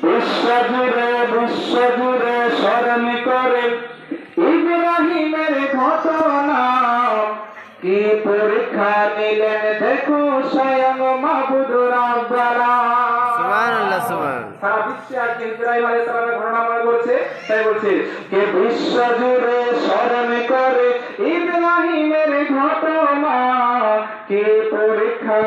বিশ্বজুড়ে স্মরণ করে ইব্রাহিমের ঘটনা, কি পরীক্ষা নিলেন দেখো স্বয়ং মাবুদ রাব্বানা। সুবহানাল্লাহ, সুবহান। সারা বিশ্বে আজকে ইব্রাহিম আলাইহিস সালামের ঘটনা মনে করছে, তাই বলছে কে বিশ্বজুড়ে স্মরণ করে ইব্রাহিমের ঘটনা, কি পরীক্ষা